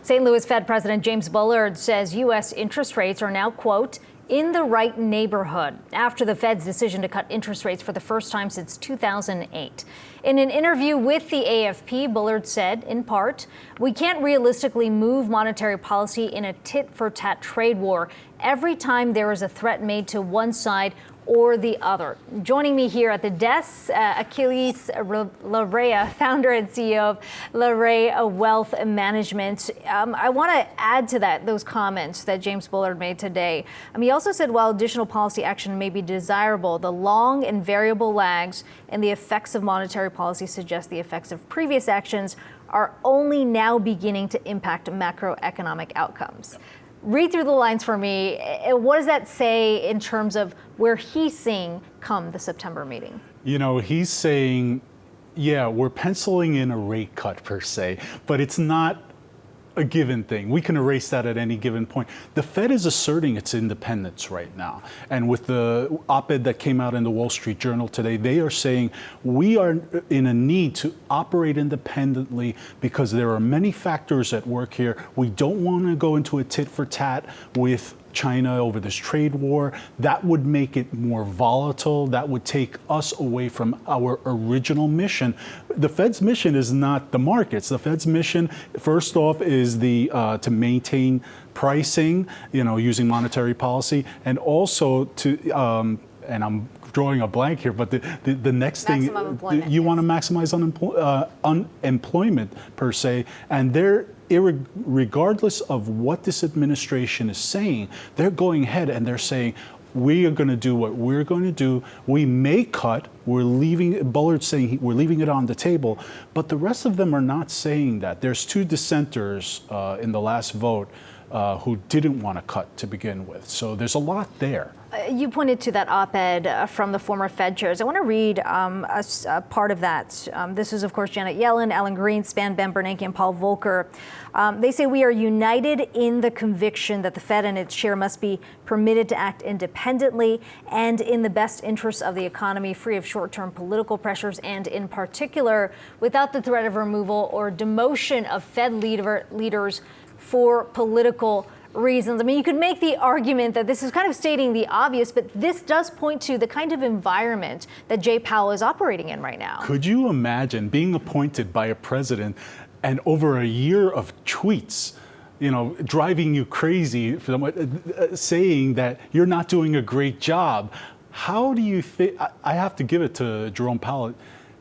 St. Louis Fed President James Bullard says U.S. interest rates are now, quote, in the right neighborhood after the Fed's decision to cut interest rates for the first time since 2008. In an interview with the AFP, Bullard said, in part, we can't realistically move monetary policy in a tit-for-tat trade war every time there is a threat made to one side or the other. Joining me here at the desk, Aquiles Larrea, founder and CEO of Larrea Wealth Management. I want to add to those comments that James Bullard made today. He also said while additional policy action may be desirable, the long and variable lags and the effects of monetary policy suggest the effects of previous actions are only now beginning to impact macroeconomic outcomes. Read through the lines for me. What does that say in terms of where he's seeing come the September meeting? You know, he's saying, yeah, we're penciling in a rate cut per se, but it's not a given thing. We can erase that at any given point. The Fed is asserting its independence right now. And with the op-ed that came out in the Wall Street Journal today, they are saying we are in a need to operate independently because there are many factors at work here. We don't want to go into a tit for tat with China over this trade war. That would make it more volatile. That would take us away from our original mission. The Fed's mission is not the markets. The Fed's mission, first off, is to maintain pricing, using monetary policy, and also to, and I'm drawing a blank here, but the next thing, you want to maximize unemployment per se, and regardless of what this administration is saying, they're going ahead and they're saying, we are going to do what we're going to do. We may cut. Bullard's saying we're leaving it on the table, but the rest of them are not saying that. There's two dissenters in the last vote who didn't want to cut to begin with. So there's a lot there. You pointed to that op-ed from the former Fed chairs. I want to read a part of that. This is, of course, Janet Yellen, Alan Greenspan, Ben Bernanke, and Paul Volcker. They say we are united in the conviction that the Fed and its chair must be permitted to act independently and in the best interests of the economy, free of short-term political pressures, and in particular, without the threat of removal or demotion of Fed leaders for political reasons. I mean, you could make the argument that this is kind of stating the obvious, but this does point to the kind of environment that Jay Powell is operating in right now. Could you imagine being appointed by a president and over a year of tweets, driving you crazy, saying that you're not doing a great job? How do you think, I have to give it to Jerome Powell,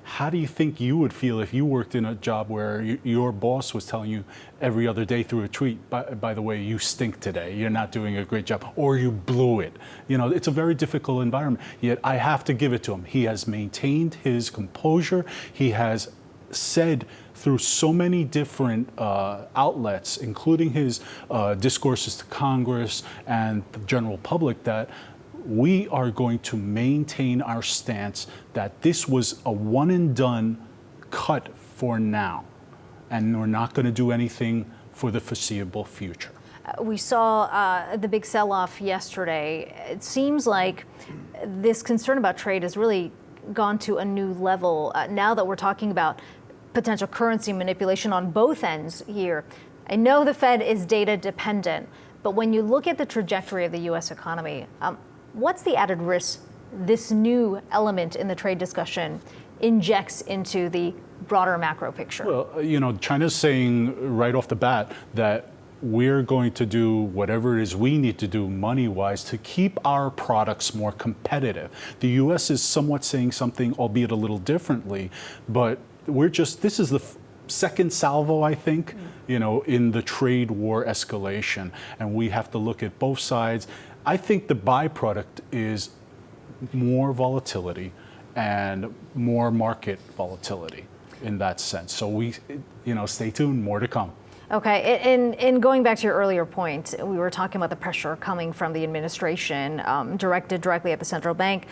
how do you think you would feel if you worked in a job where your boss was telling you every other day through a tweet, by the way, you stink today, you're not doing a great job, or you blew it? It's a very difficult environment. Yet I have to give it to him. He has maintained his composure. He has said through so many different outlets, including his discourses to Congress and the general public, that we are going to maintain our stance that this was a one and done cut for now, and we're not going to do anything for the foreseeable future. We saw the big sell-off yesterday. It seems like this concern about trade has really gone to a new level now that we're talking about potential currency manipulation on both ends here. I know the Fed is data dependent, but when you look at the trajectory of the U.S. economy, what's the added risk this new element in the trade discussion injects into the broader macro picture? Well, China's saying right off the bat that we're going to do whatever it is we need to do money-wise to keep our products more competitive. The U.S. is somewhat saying something, albeit a little differently, but this is the second salvo, I think, in the trade war escalation, and we have to look at both sides. I think the byproduct is more volatility and more market volatility in that sense. So stay tuned, more to come. Okay, and going back to your earlier point, we were talking about the pressure coming from the administration directed directly at the central bank.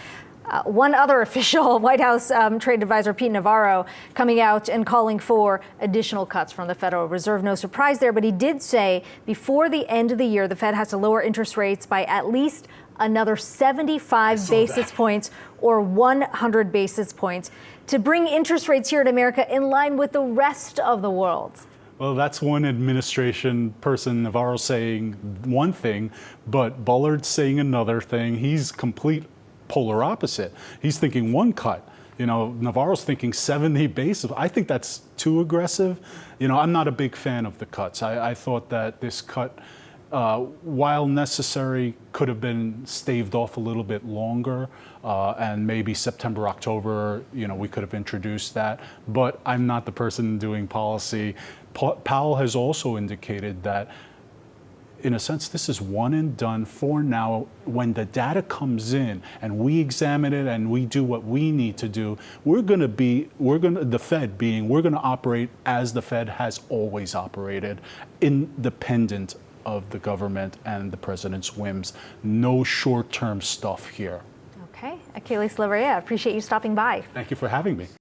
One other official, White House trade advisor Pete Navarro, coming out and calling for additional cuts from the Federal Reserve. No surprise there, but he did say before the end of the year, the Fed has to lower interest rates by at least another 75 basis points or 100 basis points to bring interest rates here in America in line with the rest of the world. Well, that's one administration person, Navarro, saying one thing, but Bullard's saying another thing. He's complete polar opposite. He's thinking one cut. Navarro's thinking 70 basis. I think that's too aggressive. I'm not a big fan of the cuts. I thought that this cut, while necessary, could have been staved off a little bit longer, and maybe September, October, we could have introduced that. But I'm not the person doing policy. Powell has also indicated that, in a sense, this is one and done for now. When the data comes in and we examine it and we do what we need to do, the Fed being, we're going to operate as the Fed has always operated, independent of the government and the president's whims. No short-term stuff here. Okay. Aquiles, Larrea, appreciate you stopping by. Thank you for having me.